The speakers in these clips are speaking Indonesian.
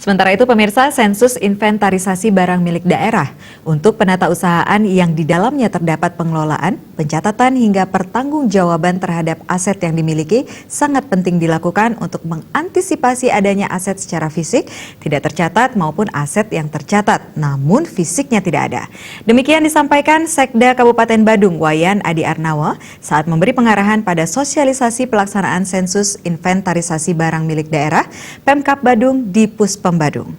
Sementara itu pemirsa, sensus inventarisasi barang milik daerah untuk penatausahaan yang di dalamnya terdapat pengelolaan, pencatatan hingga pertanggungjawaban terhadap aset yang dimiliki sangat penting dilakukan untuk mengantisipasi adanya aset secara fisik tidak tercatat maupun aset yang tercatat namun fisiknya tidak ada. Demikian disampaikan Sekda Kabupaten Badung Wayan Adi Arnawa saat memberi pengarahan pada sosialisasi pelaksanaan sensus inventarisasi barang milik daerah Pemkab Badung di Puspem Badung.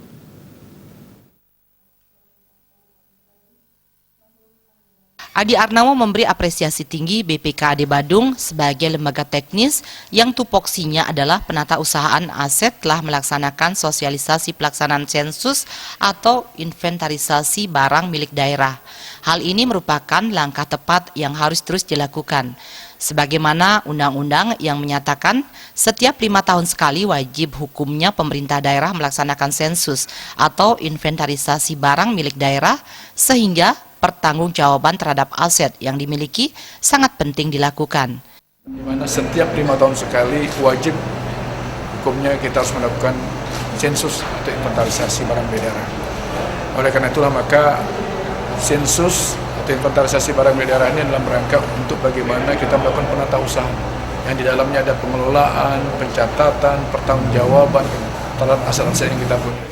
Adi Arnawa memberi apresiasi tinggi BPKAD Badung sebagai lembaga teknis yang tupoksinya adalah penatausahaan aset telah melaksanakan sosialisasi pelaksanaan sensus atau inventarisasi barang milik daerah. Hal ini merupakan langkah tepat yang harus terus dilakukan. Sebagaimana undang-undang yang menyatakan setiap 5 tahun sekali wajib hukumnya pemerintah daerah melaksanakan sensus atau inventarisasi barang milik daerah sehingga pertanggungjawaban terhadap aset yang dimiliki sangat penting dilakukan. Di mana setiap 5 tahun sekali wajib hukumnya kita harus melakukan sensus atau inventarisasi barang milik daerah. Oleh karena itulah maka sensus atau inventarisasi barang milik daerah ini dalam rangka untuk bagaimana kita melakukan penatausahaan yang di dalamnya ada pengelolaan, pencatatan, pertanggungjawaban terhadap aset-aset yang kita punya.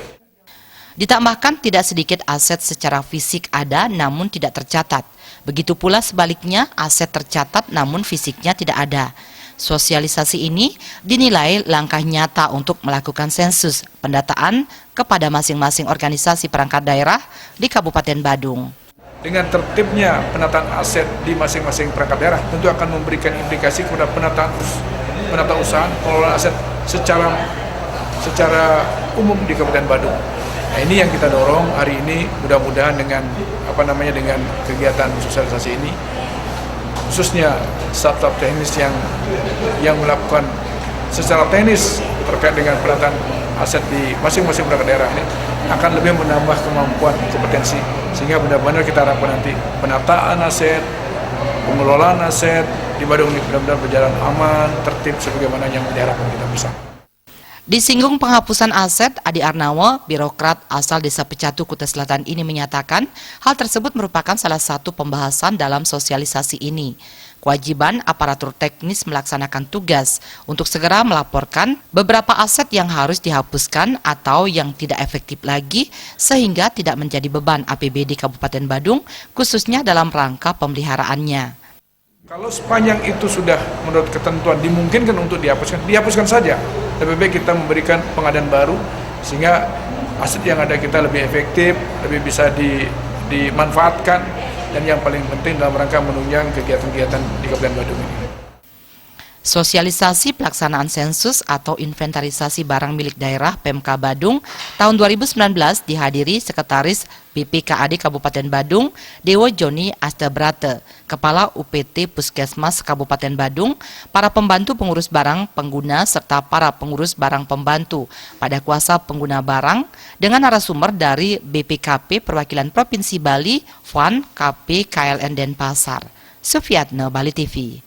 Ditambahkan tidak sedikit aset secara fisik ada namun tidak tercatat. Begitu pula sebaliknya aset tercatat namun fisiknya tidak ada. Sosialisasi ini dinilai langkah nyata untuk melakukan sensus pendataan kepada masing-masing organisasi perangkat daerah di Kabupaten Badung. Dengan tertibnya penataan aset di masing-masing perangkat daerah tentu akan memberikan implikasi kepada penataan usaha pengelolaan aset secara umum di Kabupaten Badung. Nah, ini yang kita dorong hari ini, mudah-mudahan dengan dengan kegiatan sosialisasi ini, khususnya staf-staf teknis yang melakukan secara teknis terkait dengan penataan aset di masing-masing perangkat daerah ini akan lebih menambah kemampuan kompetensi sehingga benar-benar kita harapkan nanti penataan aset, pengelolaan aset di Badung ini benar-benar berjalan aman, tertib sebagaimana yang diharapkan kita bersama. Disinggung penghapusan aset, Adi Arnawa, birokrat asal Desa Pecatu, Kutai Selatan ini menyatakan hal tersebut merupakan salah satu pembahasan dalam sosialisasi ini. Kewajiban aparatur teknis melaksanakan tugas untuk segera melaporkan beberapa aset yang harus dihapuskan atau yang tidak efektif lagi sehingga tidak menjadi beban APBD Kabupaten Badung khususnya dalam rangka pemeliharaannya. Kalau sepanjang itu sudah menurut ketentuan dimungkinkan untuk dihapuskan saja. Lebih baik kita memberikan pengadaan baru sehingga aset yang ada kita lebih efektif, lebih bisa dimanfaatkan dan yang paling penting dalam rangka menunjang kegiatan-kegiatan di Kabupaten Badung ini. Sosialisasi pelaksanaan sensus atau inventarisasi barang milik daerah Pemkab Badung tahun 2019 dihadiri Sekretaris BPKAD Kabupaten Badung, Dewo Joni Astabrata, Kepala UPT Puskesmas Kabupaten Badung, para pembantu pengurus barang pengguna serta para pengurus barang pembantu pada kuasa pengguna barang dengan narasumber dari BPKP Perwakilan Provinsi Bali, FAN, KP, KLN Denpasar. Sufiatno, Bali TV.